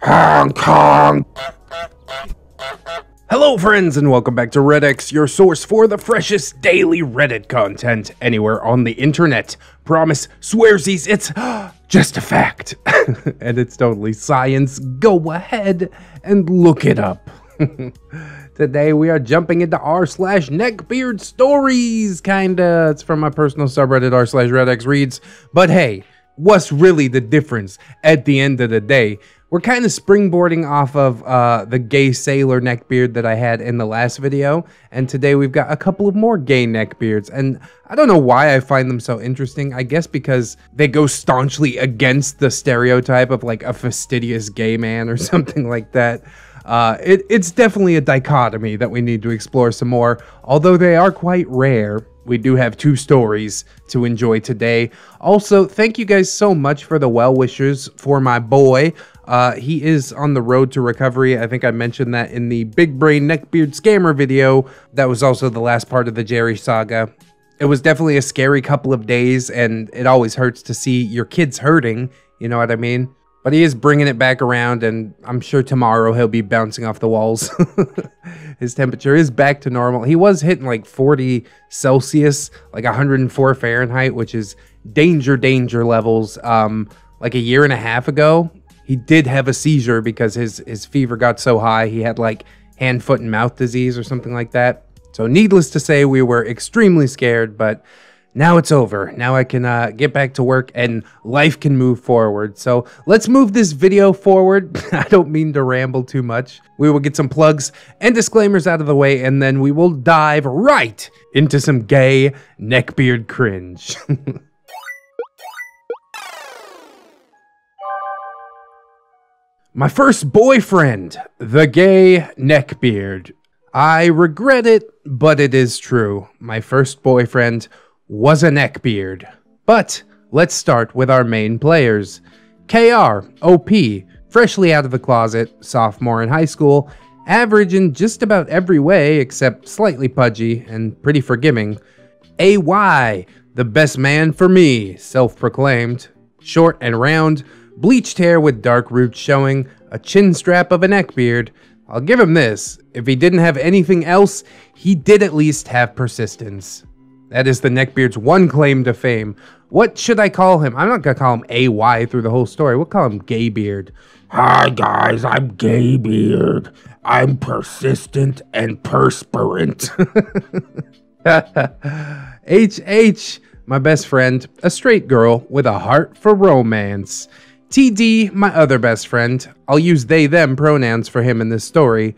Hong Kong! Hello friends and welcome back to ReddX, your source for the freshest daily Reddit content anywhere on the internet. Promise, swearsies, it's just a fact. And it's totally science. Go ahead and look it up. Today we are jumping into rSlash NeckbeardStories, kinda. It's from my personal subreddit rSlash reads. But hey, what's really the difference at the end of the day? We're kind of springboarding off of the gay sailor neckbeard that I had in the last video, and today we've got a couple of more gay neckbeards, and I don't know why I find them so interesting. I guess because they go staunchly against the stereotype of like a fastidious gay man or something like that. It's definitely a dichotomy that we need to explore some more, although they are quite rare. We do have 2 stories to enjoy today. Also, thank you guys so much for the well wishes for my boy. He is on the road to recovery. I think I mentioned that in the Big Brain Neckbeard Scammer video. That was also the last part of the Jerry saga. It was definitely a scary couple of days, and it always hurts to see your kids hurting, you know what I mean? But he is bringing it back around, and I'm sure tomorrow he'll be bouncing off the walls. His temperature is back to normal. He was hitting like 40 Celsius, like 104 Fahrenheit, which is danger levels. Like a year and a half ago, he did have a seizure because his fever got so high. He had like hand, foot, and mouth disease or something like that. So needless to say, we were extremely scared, but now it's over. Now I can get back to work and life can move forward. So let's move this video forward. I don't mean to ramble too much. We will get some plugs and disclaimers out of the way, and then we will dive right into some gay neckbeard cringe. My first boyfriend, the gay neckbeard. I regret it, but it is true. My first boyfriend was a neckbeard. But let's start with our main players. KR, OP, freshly out of the closet, sophomore in high school, average in just about every way except slightly pudgy and pretty forgiving. AY, the best man for me, self-proclaimed, short and round, bleached hair with dark roots showing, a chin strap of a neckbeard. I'll give him this, if he didn't have anything else, he did at least have persistence. That is the neckbeard's one claim to fame. What should I call him? I'm not gonna call him AY through the whole story. We'll call him Gaybeard. Hi guys, I'm Gaybeard. I'm persistent and perspirant. HH, my best friend, a straight girl with a heart for romance. TD, my other best friend. I'll use they, them pronouns for him in this story.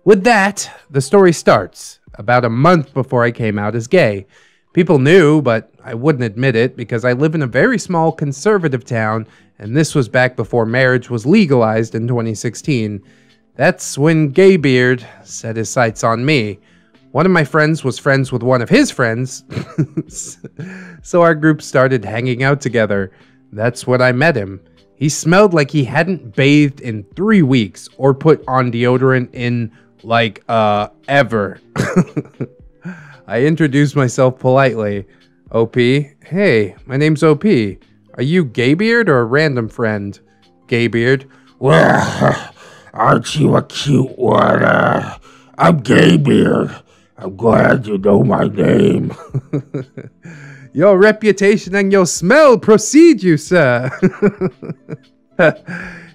With that, the story starts about a month before I came out as gay. People knew, but I wouldn't admit it because I live in a very small conservative town, and this was back before marriage was legalized in 2016. That's when Gaybeard set his sights on me. One of my friends was friends with one of his friends, so our group started hanging out together. That's when I met him. He smelled like he hadn't bathed in 3 weeks or put on deodorant in, like, ever. I introduced myself politely. OP, hey, my name's OP. Are you Gaybeard or a random friend? Gaybeard, Well, aren't you a cute one? I'm Gaybeard. I'm glad you know my name. your reputation and your smell precede you, sir.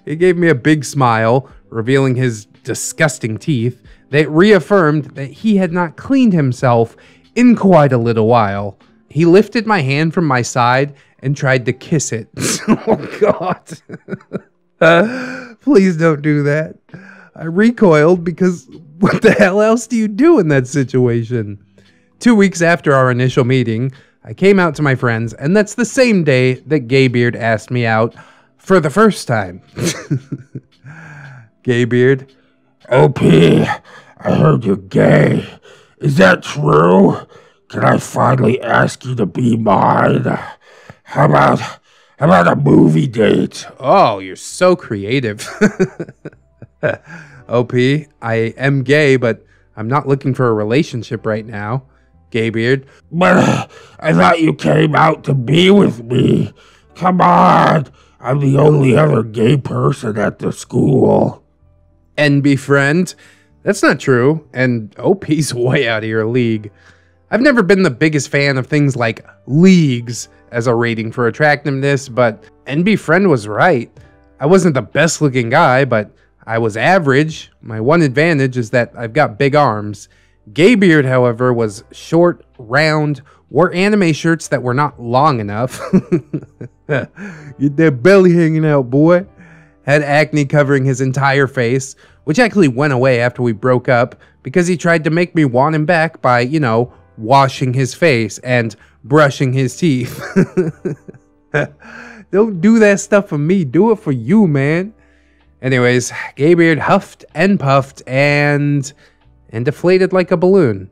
He gave me a big smile, revealing his disgusting teeth that reaffirmed that he had not cleaned himself in quite a little while. He lifted my hand from my side and tried to kiss it. Oh God. Please don't do that. I recoiled because what the hell else do you do in that situation? 2 weeks after our initial meeting, I came out to my friends, and that's the same day that Gaybeard asked me out for the first time. Gaybeard, OP, I heard you're gay. Is that true? Can I finally ask you to be mine? How about a movie date? oh, you're so creative. OP, I am gay, but I'm not looking for a relationship right now. Gaybeard, But I thought you came out to be with me. Come on, I'm the only other gay person at the school. NB friend. That's not true, and OP's way out of your league. I've never been the biggest fan of things like leagues as a rating for attractiveness, but NB friend was right. I wasn't the best looking guy, but I was average. My one advantage is that I've got big arms. Gaybeard, however, was short, round, wore anime shirts that were not long enough. Get that belly hanging out, boy. Had acne covering his entire face, which actually went away after we broke up because he tried to make me want him back by, you know, washing his face and brushing his teeth. Don't do that stuff for me. Do it for you, man. Anyways, Gaybeard huffed and puffed and deflated like a balloon.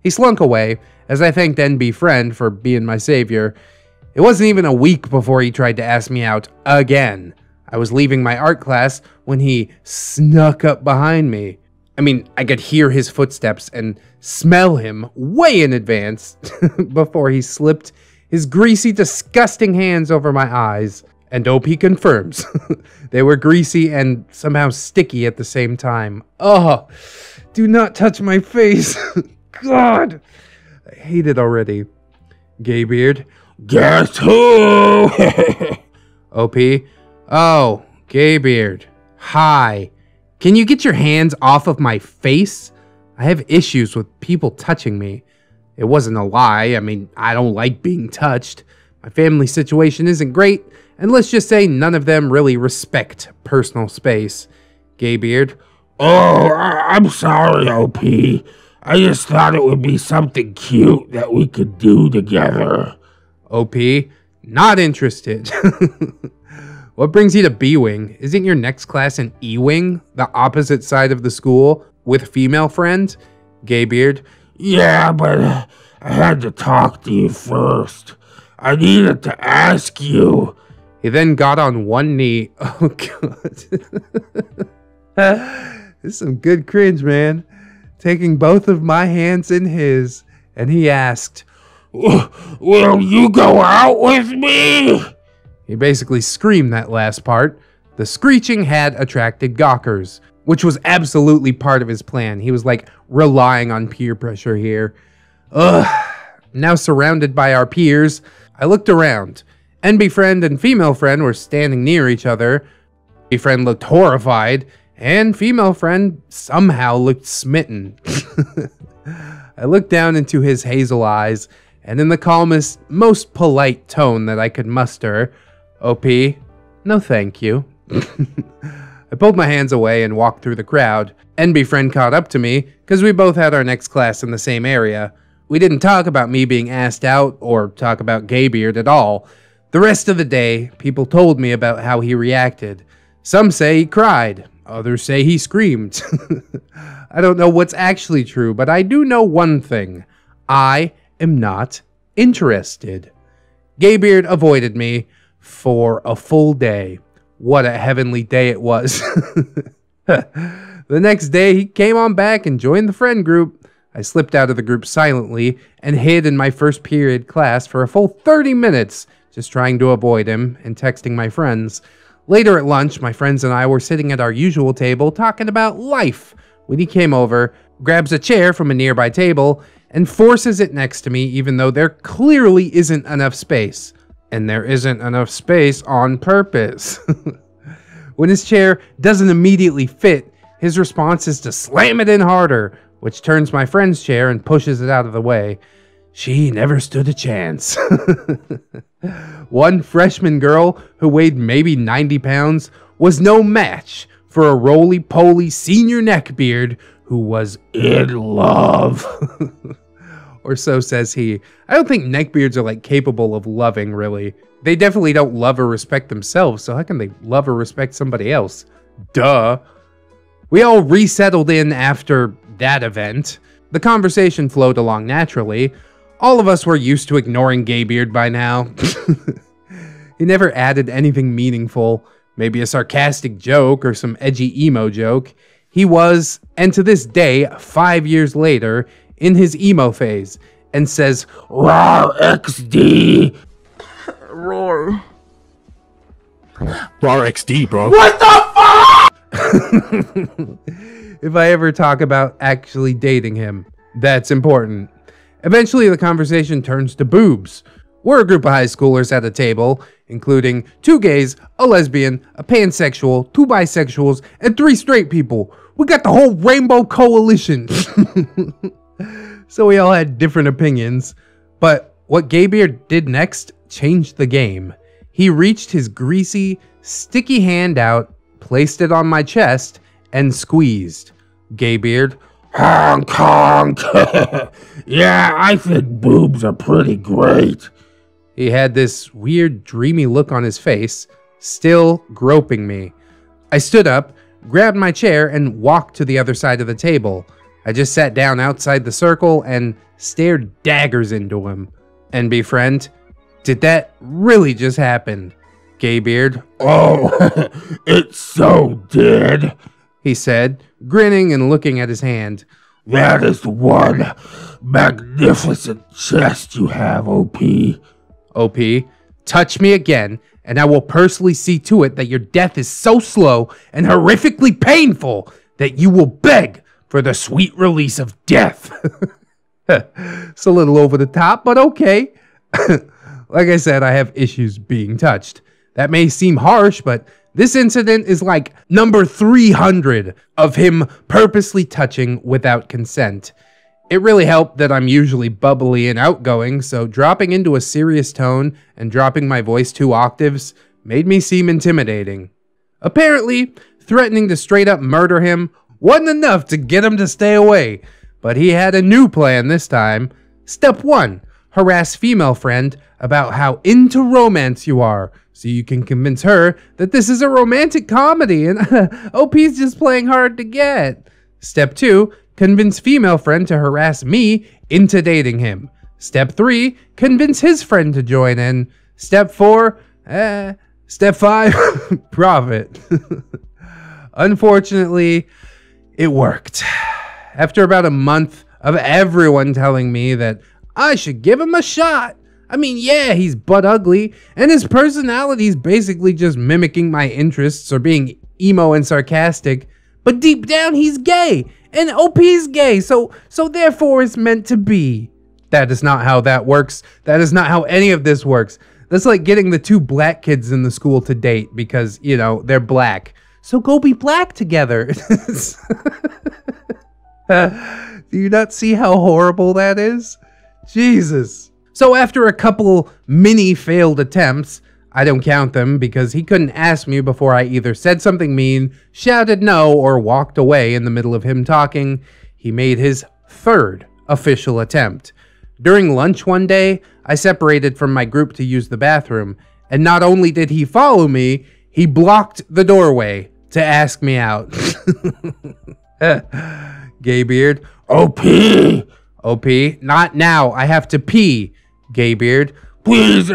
He slunk away as I thanked NB friend for being my savior. It wasn't even a week before he tried to ask me out again. I was leaving my art class when he snuck up behind me. I mean, I could hear his footsteps and smell him way in advance before he slipped his greasy, disgusting hands over my eyes. And OP confirms. They were greasy and somehow sticky at the same time. Oh, do not touch my face. God, I hate it already. Gaybeard. Guess who? OP. Oh, Gaybeard. Hi. Can you get your hands off of my face? I have issues with people touching me. It wasn't a lie. I mean, I don't like being touched. My family situation isn't great, and let's just say none of them really respect personal space. Gaybeard. Oh, I'm sorry, OP. I just thought it would be something cute that we could do together. OP. Not interested. What brings you to B-Wing? Isn't your next class an E-Wing? The opposite side of the school? With female friend? Gaybeard. Yeah, but I had to talk to you first. I needed to ask you. He then got on one knee. Oh, God. This is some good cringe, man. Taking both of my hands in his, and he asked, Will you go out with me? He basically screamed that last part. The screeching had attracted gawkers, which was absolutely part of his plan. He was like relying on peer pressure here. Ugh. Now surrounded by our peers, I looked around. NB friend and female friend were standing near each other. NB friend looked horrified, and female friend somehow looked smitten. I looked down into his hazel eyes, and in the calmest, most polite tone that I could muster, OP, no thank you. I pulled my hands away and walked through the crowd. NB friend caught up to me, because we both had our next class in the same area. We didn't talk about me being asked out, or talk about Gaybeard at all. The rest of the day, people told me about how he reacted. Some say he cried, others say he screamed. I don't know what's actually true, but I do know one thing. I am not interested. Gaybeard avoided me for a full day. What a heavenly day it was. The next day, he came on back and joined the friend group. I slipped out of the group silently and hid in my first period class for a full 30 minutes, just trying to avoid him and texting my friends. Later at lunch, my friends and I were sitting at our usual table talking about life when he came over, grabs a chair from a nearby table, and forces it next to me even though there clearly isn't enough space. And there isn't enough space on purpose. When his chair doesn't immediately fit, his response is to slam it in harder, which turns my friend's chair and pushes it out of the way. She never stood a chance. One freshman girl who weighed maybe 90 pounds was no match for a roly-poly senior neckbeard who was in love. Or so says he. I don't think neckbeards are like capable of loving, really. They definitely don't love or respect themselves, so how can they love or respect somebody else? Duh. We all resettled in after that event. The conversation flowed along naturally. All of us were used to ignoring Gaybeard by now. He never added anything meaningful, maybe a sarcastic joke or some edgy emo joke. He was, and to this day, 5 years later, in his emo phase, and says, Rawr XD. Roar. RXD, bro. What the fuck? If I ever talk about actually dating him, that's important. Eventually, the conversation turns to boobs. We're a group of high schoolers at a table, including 2 gays, a lesbian, a pansexual, 2 bisexuals, and 3 straight people. We got the whole rainbow coalition. So we all had different opinions. But what Gaybeard did next changed the game. He reached his greasy, sticky hand out, placed it on my chest, and squeezed. Gaybeard, honk honk. Yeah, I think boobs are pretty great. he had this weird, dreamy look on his face, still groping me. I stood up, grabbed my chair, and walked to the other side of the table. I just sat down outside the circle and stared daggers into him. NB friend, did that really just happen? Gaybeard, Oh, it so did. he said, grinning and looking at his hand. That is one magnificent chest you have, OP. OP, touch me again, and I will personally see to it that your death is so slow and horrifically painful that you will beg for the sweet release of death. It's a little over the top, but okay. Like I said, I have issues being touched. That may seem harsh, but this incident is like number 300 of him purposely touching without consent. It really helped that I'm usually bubbly and outgoing, so dropping into a serious tone and dropping my voice 2 octaves made me seem intimidating. Apparently, threatening to straight up murder him wasn't enough to get him to stay away, but he had a new plan this time. Step 1, harass female friend about how into romance you are, so you can convince her that this is a romantic comedy and OP's just playing hard to get. Step 2, convince female friend to harass me into dating him. Step 3, convince his friend to join in. Step 4, Step 5, profit. Unfortunately, it worked. After about a month of everyone telling me that I should give him a shot. I mean, yeah, he's butt ugly, and his personality is basically just mimicking my interests or being emo and sarcastic, but deep down he's gay, and OP's gay, so therefore it's meant to be. That is not how that works. That is not how any of this works. That's like getting the 2 black kids in the school to date because, you know, they're black. So go be black together. Do you not see how horrible that is? Jesus. So after a couple mini failed attempts, I don't count them because he couldn't ask me before I either said something mean, shouted no, or walked away in the middle of him talking, he made his 3rd official attempt. During lunch one day, I separated from my group to use the bathroom, and not only did he follow me, he blocked the doorway to ask me out. Gaybeard, OP! OP, not now, I have to pee. Gaybeard, Please,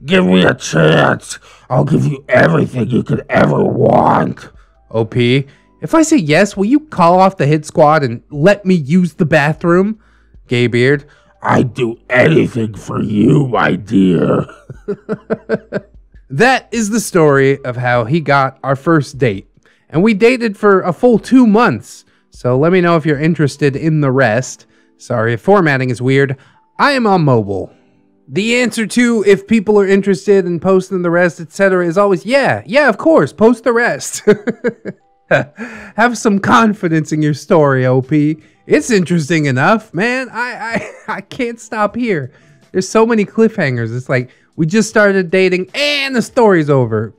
give me a chance. I'll give you everything you could ever want. OP, if I say yes, will you call off the hit squad and let me use the bathroom? Gaybeard, I'd do anything for you, my dear. That is the story of how he got our first date. And we dated for a full 2 months. So let me know if you're interested in the rest. Sorry if formatting is weird. I am on mobile. The answer to if people are interested in posting the rest, etc. is always yeah, of course, post the rest. Have some confidence in your story, OP. It's interesting enough, man. I can't stop here. There's so many cliffhangers. It's like we just started dating and the story's over.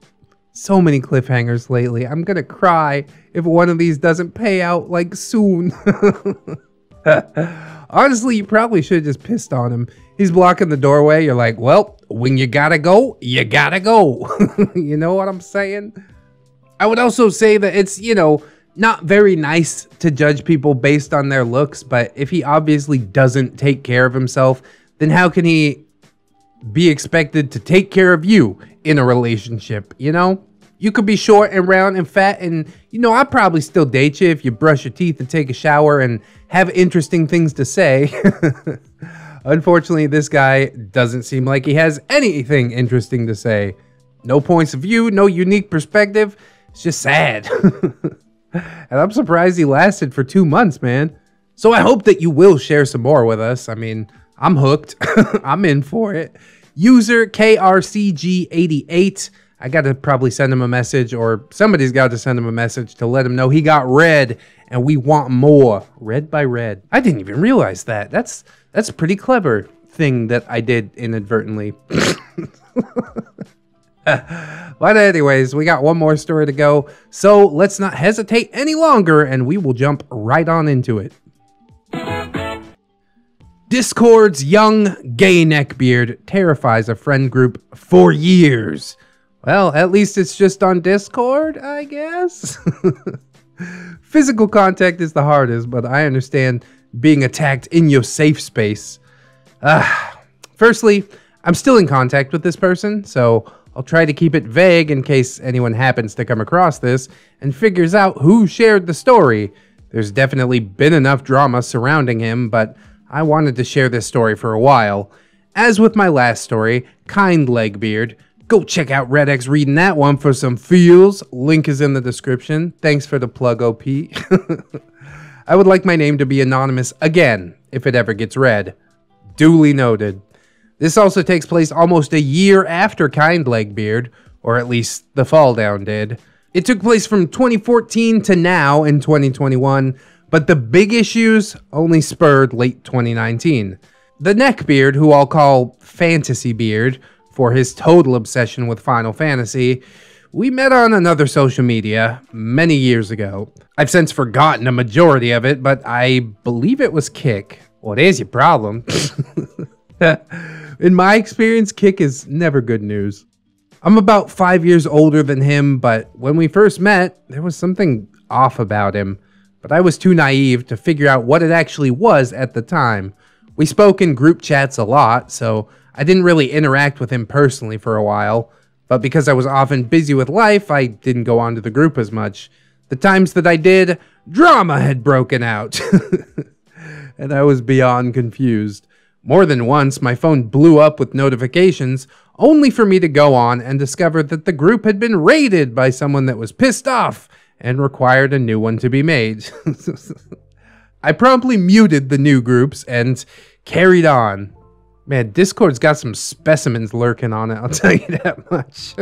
So many cliffhangers lately. I'm gonna cry if one of these doesn't pay out like soon. Honestly, you probably should have just pissed on him. He's blocking the doorway. You're like, well, when you gotta go, you gotta go. You know what I'm saying? I would also say that it's, you know, not very nice to judge people based on their looks, but if he obviously doesn't take care of himself, then how can he be expected to take care of you in a relationship, you know? You could be short and round and fat and, you know, I'd probably still date you if you brush your teeth and take a shower and have interesting things to say. Unfortunately, this guy doesn't seem like he has anything interesting to say. No points of view, no unique perspective. It's just sad. And I'm surprised he lasted for 2 months, man. So I hope that you will share some more with us. I mean, I'm hooked. I'm in for it. User KRCG88. I got to probably send him a message, or somebody's got to send him a message to let him know he got read and we want more. Read by Red. I didn't even realize that. That's a pretty clever thing that I did inadvertently. But anyways, we got one more story to go. So let's not hesitate any longer and we will jump right on into it. Discord's young gay neckbeard terrifies a friend group for years. Well, at least it's just on Discord, I guess. Physical contact is the hardest, but I understand being attacked in your safe space. Firstly, I'm still in contact with this person, so I'll try to keep it vague in case anyone happens to come across this and figures out who shared the story. There's definitely been enough drama surrounding him, but I wanted to share this story for a while. As with my last story, Kind Legbeard, go check out ReddX reading that one for some feels. Link is in the description. Thanks for the plug, OP. I would like my name to be anonymous again, if it ever gets read. Duly noted. This also takes place almost a year after Kind Legbeard, or at least the fall down did. It took place from 2014 to now in 2021, but the big issues only spurred late 2019. The Neckbeard, who I'll call Fantasy Beard for his total obsession with Final Fantasy, we met on another social media many years ago. I've since forgotten a majority of it, but I believe it was Kick. Well, there's your problem. In my experience, Kick is never good news. I'm about 5 years older than him, but when we first met, there was something off about him. But I was too naive to figure out what it actually was at the time. We spoke in group chats a lot, so I didn't really interact with him personally for a while. But because I was often busy with life, I didn't go onto the group as much. The times that I did, drama had broken out. And I was beyond confused. More than once, my phone blew up with notifications, only for me to go on and discover that the group had been raided by someone that was pissed off and required a new one to be made. I promptly muted the new groups and carried on. Man, Discord's got some specimens lurking on it, I'll tell you that much.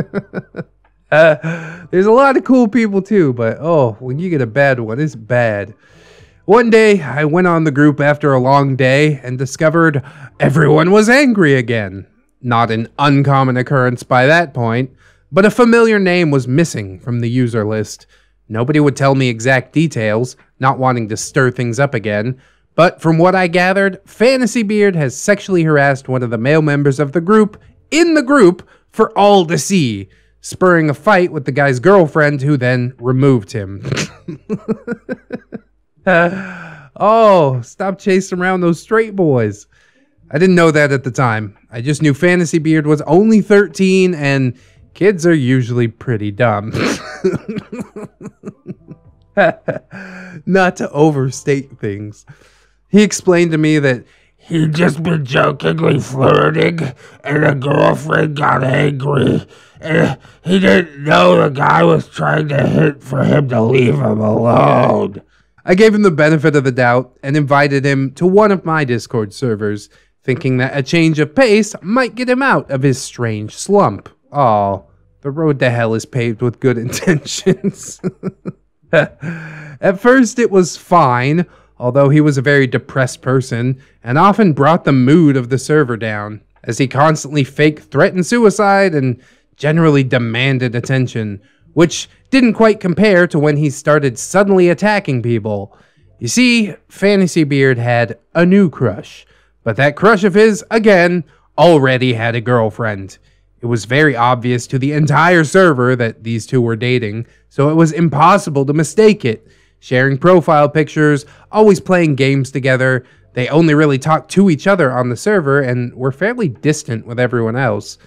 There's a lot of cool people too, but oh, when you get a bad one, it's bad. One day, I went on the group after a long day and discovered everyone was angry again. Not an uncommon occurrence by that point, but a familiar name was missing from the user list. Nobody would tell me exact details, not wanting to stir things up again, but from what I gathered, Fantasy Beard has sexually harassed one of the male members of the group, in the group, for all to see, spurring a fight with the guy's girlfriend, who then removed him. Oh, stop chasing around those straight boys. I didn't know that at the time. I just knew Fantasy Beard was only 13 and kids are usually pretty dumb. Not to overstate things. He explained to me that he'd just been jokingly flirting and the girlfriend got angry. And he didn't know the guy was trying to hint for him to leave him alone. I gave him the benefit of the doubt and invited him to one of my Discord servers, thinking that a change of pace might get him out of his strange slump. Aw, the road to hell is paved with good intentions. At first it was fine, although he was a very depressed person and often brought the mood of the server down, as he constantly fake threatened suicide and generally demanded attention, which didn't quite compare to when he started suddenly attacking people. You see, Fantasy Beard had a new crush, but that crush of his, again, already had a girlfriend. It was very obvious to the entire server that these two were dating, so it was impossible to mistake it. Sharing profile pictures, always playing games together, they only really talked to each other on the server and were fairly distant with everyone else.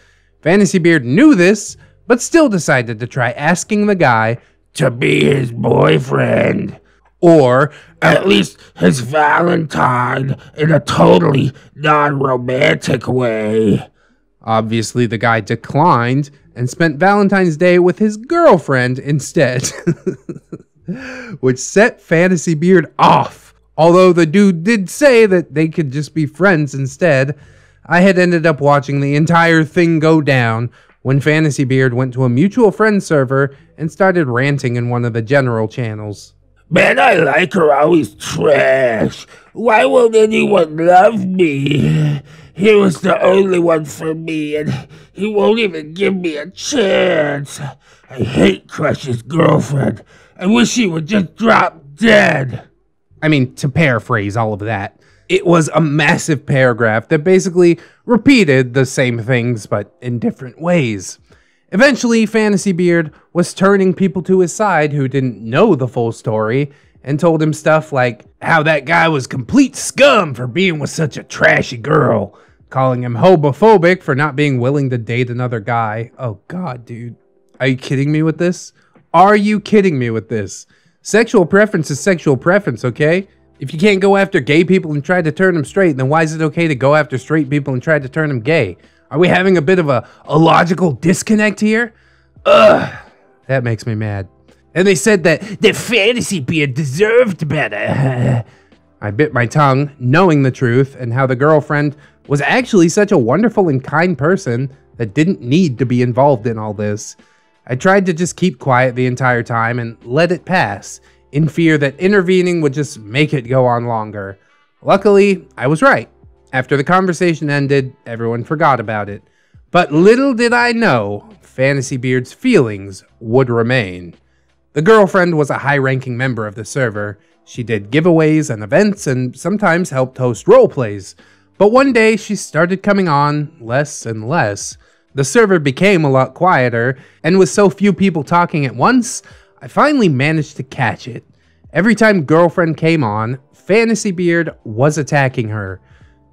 Fantasy Beard knew this, but still decided to try asking the guy to be his boyfriend, or at least his Valentine, in a totally non-romantic way. Obviously, the guy declined and spent Valentine's Day with his girlfriend instead. Which set Fantasy Beard off. Although the dude did say that they could just be friends instead, I had ended up watching the entire thing go down when Fantasy Beard went to a mutual friend server and started ranting in one of the general channels. Man, I like her always trash. Why won't anyone love me? He was the only one for me, and he won't even give me a chance. I hate Crush's girlfriend. I wish he would just drop dead. I mean, to paraphrase all of that, it was a massive paragraph that basically repeated the same things, but in different ways. Eventually, Fantasy Beard was turning people to his side who didn't know the full story and told him stuff like how that guy was complete scum for being with such a trashy girl, calling him homophobic for not being willing to date another guy. Oh god, dude. Are you kidding me with this? Are you kidding me with this? Sexual preference is sexual preference, okay? If you can't go after gay people and try to turn them straight, then why is it okay to go after straight people and try to turn them gay? Are we having a bit of a logical disconnect here? Ugh, that makes me mad. And they said that the Fantasy Beard deserved better. I bit my tongue, knowing the truth, and how the girlfriend was actually such a wonderful and kind person that didn't need to be involved in all this. I tried to just keep quiet the entire time and let it pass, in fear that intervening would just make it go on longer. Luckily, I was right. After the conversation ended, everyone forgot about it. But little did I know, Fantasy Beard's feelings would remain. The girlfriend was a high-ranking member of the server. She did giveaways and events and sometimes helped host roleplays. But one day, she started coming on less and less. The server became a lot quieter, and with so few people talking at once, I finally managed to catch it. Every time girlfriend came on, Fantasy Beard was attacking her.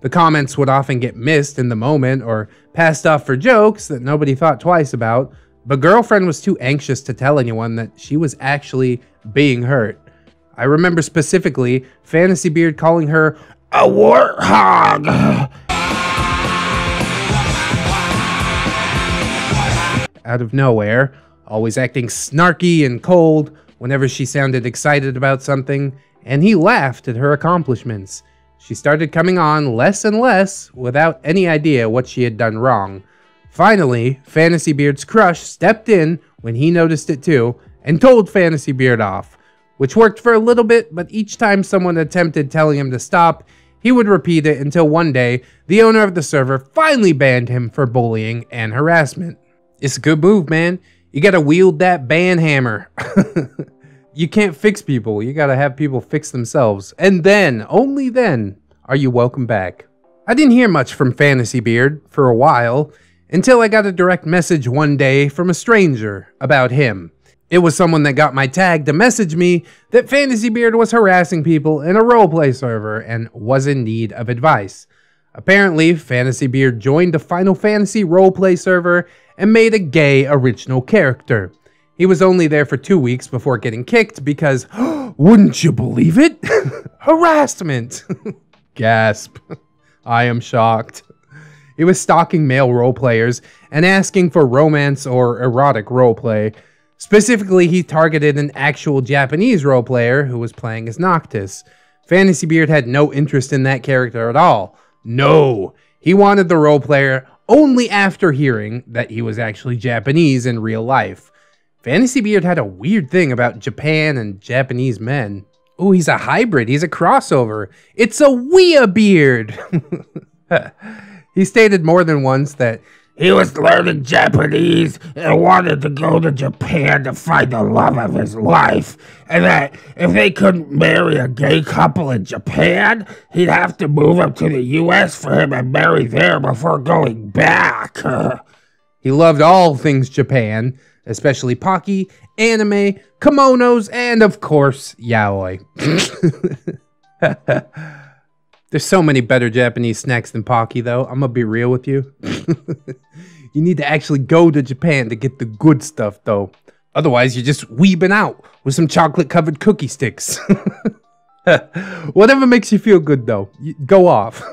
The comments would often get missed in the moment or passed off for jokes that nobody thought twice about, but girlfriend was too anxious to tell anyone that she was actually being hurt. I remember specifically Fantasy Beard calling her a warthog out of nowhere, always acting snarky and cold whenever she sounded excited about something, and he laughed at her accomplishments. She started coming on less and less without any idea what she had done wrong. Finally, Fantasy Beard's crush stepped in when he noticed it too and told Fantasy Beard off, which worked for a little bit, but each time someone attempted telling him to stop, he would repeat it until one day, the owner of the server finally banned him for bullying and harassment. It's a good move, man. You gotta wield that ban hammer. You can't fix people. You gotta have people fix themselves. And then, only then, are you welcome back. I didn't hear much from Fantasy Beard for a while, until I got a direct message one day from a stranger about him. It was someone that got my tag to message me that Fantasy Beard was harassing people in a roleplay server and was in need of advice. Apparently, Fantasy Beard joined a Final Fantasy roleplay server and made a gay original character. He was only there for 2 weeks before getting kicked because, wouldn't you believe it? Harassment! Gasp. I am shocked. He was stalking male roleplayers and asking for romance or erotic roleplay. Specifically, he targeted an actual Japanese roleplayer who was playing as Noctis. Fantasy Beard had no interest in that character at all. No, he wanted the roleplayer only after hearing that he was actually Japanese in real life. Fantasy Beard had a weird thing about Japan and Japanese men. Oh, he's a hybrid. He's a crossover. It's a weeaboo. He stated more than once that he was learning Japanese and wanted to go to Japan to find the love of his life, and that if they couldn't marry a gay couple in Japan, he'd have to move up to the US for him and marry there before going back. He loved all things Japan, especially Pocky, anime, kimonos, and of course, yaoi. There's so many better Japanese snacks than Pocky, though. I'm gonna be real with you. You need to actually go to Japan to get the good stuff, though. Otherwise, you're just weebing out with some chocolate-covered cookie sticks. Whatever makes you feel good, though. Go off.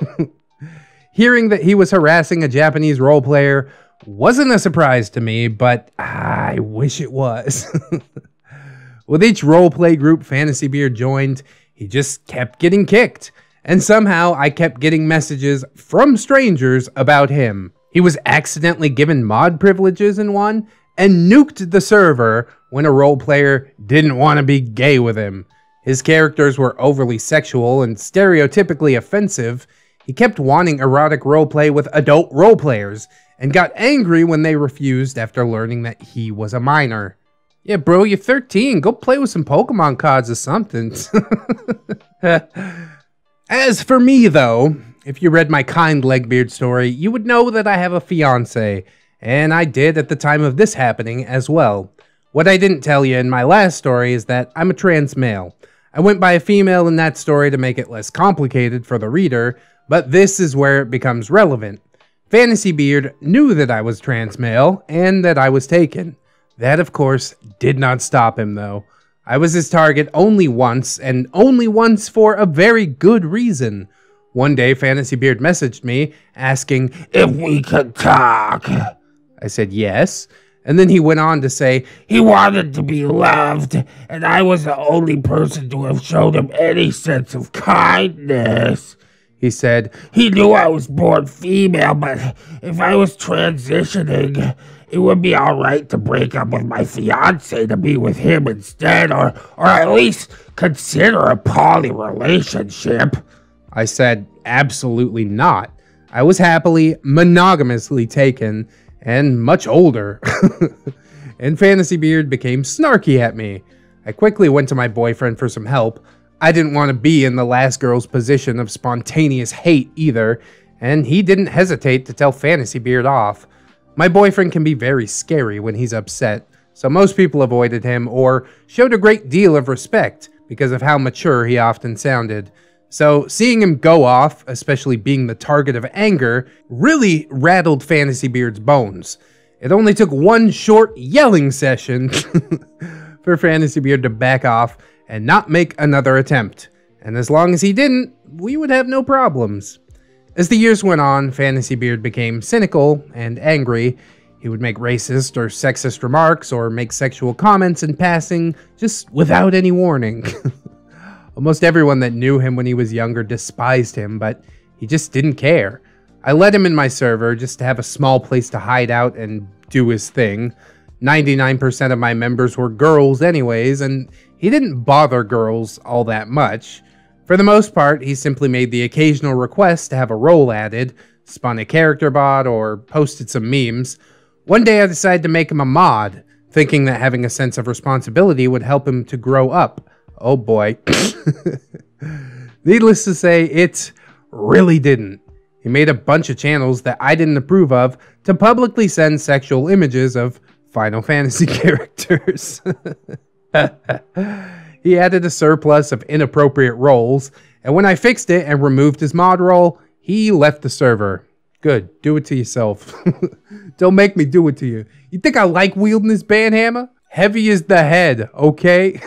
Hearing that he was harassing a Japanese role player Wasn't a surprise to me, but I wish it was. With each roleplay group Fantasy Beard joined, he just kept getting kicked. And somehow I kept getting messages from strangers about him. He was accidentally given mod privileges in one and nuked the server when a role player didn't want to be gay with him. His characters were overly sexual and stereotypically offensive. He kept wanting erotic roleplay with adult roleplayers and got angry when they refused after learning that he was a minor. Yeah, bro, you're 13. Go play with some Pokemon cards or something. As for me, though, if you read my kind Neckbeard story, you would know that I have a fiance, and I did at the time of this happening as well. What I didn't tell you in my last story is that I'm a trans male. I went by a female in that story to make it less complicated for the reader, but this is where it becomes relevant. Fantasy Beard knew that I was trans male and that I was taken. That, of course, did not stop him, though. I was his target only once, and only once for a very good reason. One day, Fantasy Beard messaged me, asking if we could talk. I said yes, and then he went on to say he wanted to be loved, and I was the only person to have shown him any sense of kindness. He said he knew I was born female, but if I was transitioning, it would be alright to break up with my fiance to be with him instead, or at least consider a poly relationship. I said absolutely not. I was happily, monogamously taken, and much older. And Fantasy Beard became snarky at me. I quickly went to my boyfriend for some help. I didn't want to be in the last girl's position of spontaneous hate either, and he didn't hesitate to tell Fantasy Beard off. My boyfriend can be very scary when he's upset, so most people avoided him or showed a great deal of respect because of how mature he often sounded. So seeing him go off, especially being the target of anger, really rattled Fantasy Beard's bones. It only took one short yelling session for Fantasy Beard to back off and not make another attempt. And as long as he didn't, we would have no problems. As the years went on, Fantasy Beard became cynical and angry. He would make racist or sexist remarks or make sexual comments in passing, just without any warning. Almost everyone that knew him when he was younger despised him, but he just didn't care. I let him in my server just to have a small place to hide out and do his thing. 99% of my members were girls anyways, and he didn't bother girls all that much. For the most part, he simply made the occasional request to have a role added, spun a character bot, or posted some memes. One day I decided to make him a mod, thinking that having a sense of responsibility would help him to grow up. Oh boy. Needless to say, it really didn't. He made a bunch of channels that I didn't approve of to publicly send sexual images of Final Fantasy characters. He added a surplus of inappropriate roles, and when I fixed it and removed his mod role, he left the server. Good, do it to yourself. Don't make me do it to you. You think I like wielding this banhammer? Heavy as the head, okay?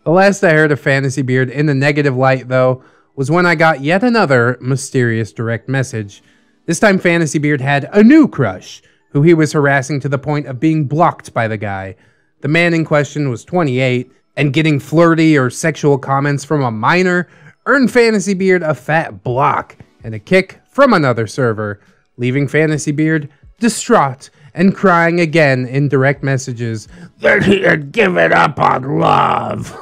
The last I heard of Fantasy Beard in a negative light, though, was when I got yet another mysterious direct message. This time Fantasy Beard had a new crush, who he was harassing to the point of being blocked by the guy. The man in question was 28, and getting flirty or sexual comments from a minor earned Fantasy Beard a fat block and a kick from another server, leaving Fantasy Beard distraught and crying again in direct messages that he had given up on love.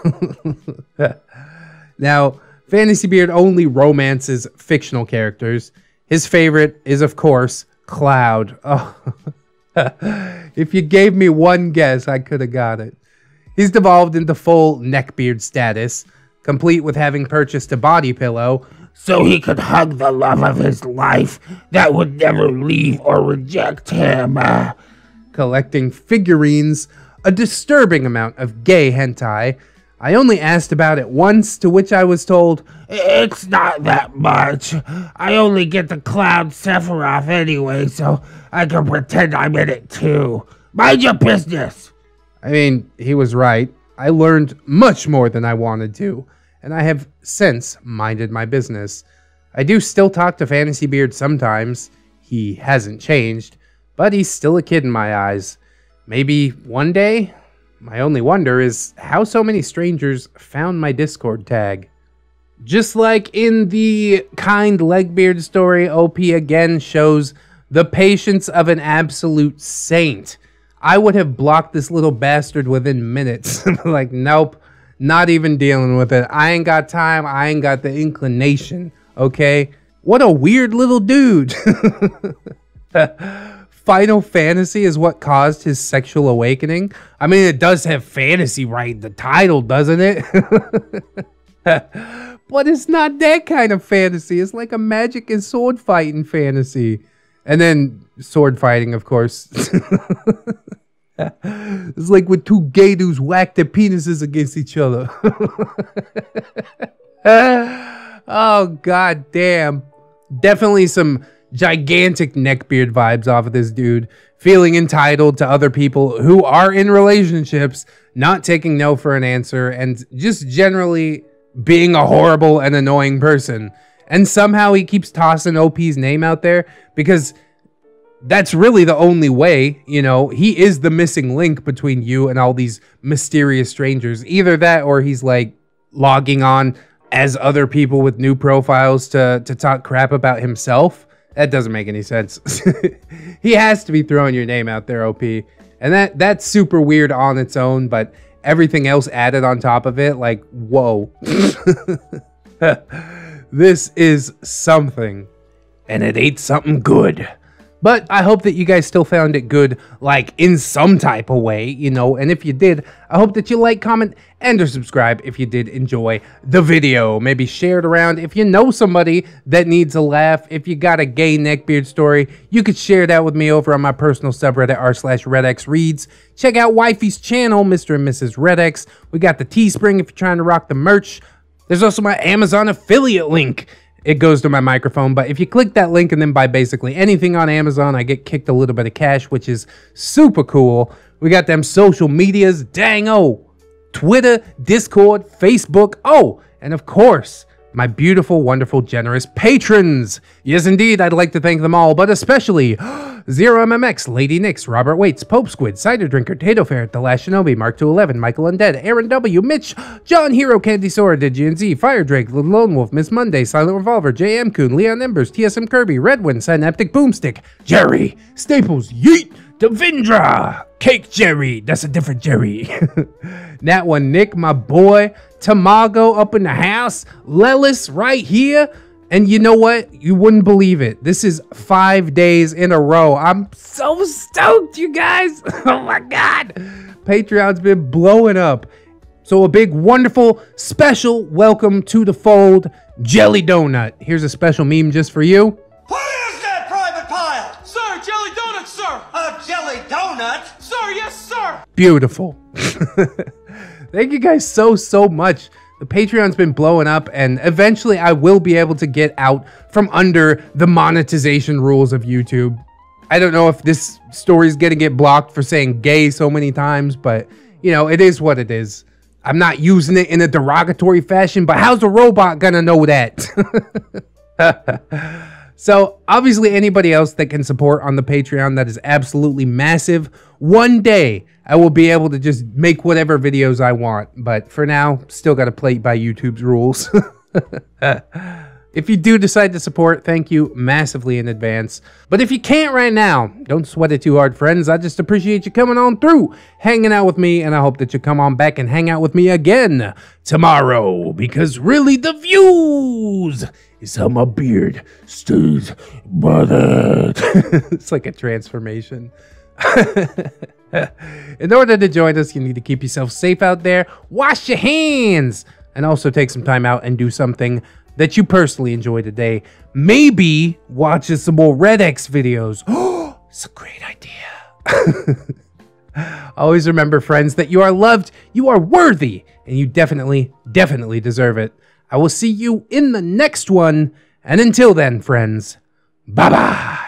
Now, Fantasy Beard only romances fictional characters. His favorite is, of course, Cloud. Oh. If you gave me one guess, I could have got it. He's devolved into full neckbeard status, complete with having purchased a body pillow so he could hug the love of his life that would never leave or reject him. Collecting figurines, a disturbing amount of gay hentai. I only asked about it once, to which I was told, it's not that much. I only get the Cloud Sephiroth anyway, so I can pretend I'm in it too. Mind your business. I mean, he was right. I learned much more than I wanted to, and I have since minded my business. I do still talk to Fantasy Beard sometimes. He hasn't changed. but he's still a kid in my eyes. Maybe one day? My only wonder is how so many strangers found my Discord tag. Just like in the kind Neckbeard story, OP again shows the patience of an absolute saint. I would have blocked this little bastard within minutes. Like, nope, not even dealing with it. I ain't got time. I ain't got the inclination, okay? What a weird little dude. Final Fantasy is what caused his sexual awakening. I mean, it does have fantasy, right? The title, doesn't it? But it's not that kind of fantasy. It's like a magic and sword fighting fantasy. And then sword fighting, of course. It's like when two gay dudes whack their penises against each other. Oh, god damn. Definitely some gigantic neckbeard vibes off of this dude. Feeling entitled to other people who are in relationships, not taking no for an answer, and just generally being a horrible and annoying person. And somehow he keeps tossing OP's name out there because that's really the only way, you know. He is the missing link between you and all these mysterious strangers. Either that or he's like logging on as other people with new profiles to talk crap about himself. That doesn't make any sense. He has to be throwing your name out there, OP. And that's super weird on its own, but everything else added on top of it, like, whoa. This is something. And it ain't something good. But I hope that you guys still found it good, like in some type of way, you know. And if you did, I hope that you like, comment, and or subscribe if you did enjoy the video. Maybe share it around. If you know somebody that needs a laugh, if you got a gay neckbeard story, you could share that with me over on my personal subreddit, r/ReddX Reads. Check out Wifey's channel, Mr. and Mrs. ReddX. We got the Teespring if you're trying to rock the merch. There's also my Amazon affiliate link. It goes to my microphone, but if you click that link and then buy basically anything on Amazon, I get kicked a little bit of cash, which is super cool. We got them social medias, dang-o, Twitter, Discord, Facebook, oh, and of course, my beautiful, wonderful, generous patrons. Yes, indeed, I'd like to thank them all, but especially Zero MMX, Lady Nix, Robert Waits, Pope Squid, Cider Drinker, Tato Ferret, The Last Shinobi, Mark 211, Michael Undead, Aaron W, Mitch, John Hero, Candy Sora, DigiNZ, Fire Drake, Lone Wolf, Miss Monday, Silent Revolver, JM Coon, Leon Embers, TSM Kirby, Redwind, Synaptic Boomstick, Jerry, Staples, Yeet, Devindra, Cake Jerry, that's a different Jerry. That one, Nick, my boy, Tamago up in the house, Lelis right here. And you know what? You wouldn't believe it. This is 5 days in a row. I'm so stoked, you guys. Oh my God. Patreon's been blowing up. So a big, wonderful, special welcome to the fold, Jelly Donut. Here's a special meme just for you. What is that, Private Pile? Sir, jelly donut, sir! A jelly donut? Sir, yes, sir! Beautiful. Thank you guys so much. The Patreon's been blowing up, and eventually I will be able to get out from under the monetization rules of YouTube. I don't know if this story's gonna get blocked for saying gay so many times, but, you know, it is what it is. I'm not using it in a derogatory fashion, but how's a robot gonna know that? So, obviously, anybody else that can support on the Patreon, that is absolutely massive. One day, I will be able to just make whatever videos I want. But for now, still got to play by YouTube's rules. If you do decide to support, thank you massively in advance. But if you can't right now, don't sweat it too hard, friends. I just appreciate you coming on through, hanging out with me, and I hope that you come on back and hang out with me again tomorrow. Because really, the views is how my beard stays buttered. It's like a transformation. In order to join us, you need to keep yourself safe out there, wash your hands, and also take some time out and do something that you personally enjoy today. Maybe watch some more ReddX videos. Oh, it's a great idea. Always remember, friends, that you are loved, you are worthy, and you definitely deserve it. I will see you in the next one, and until then, friends, bye-bye.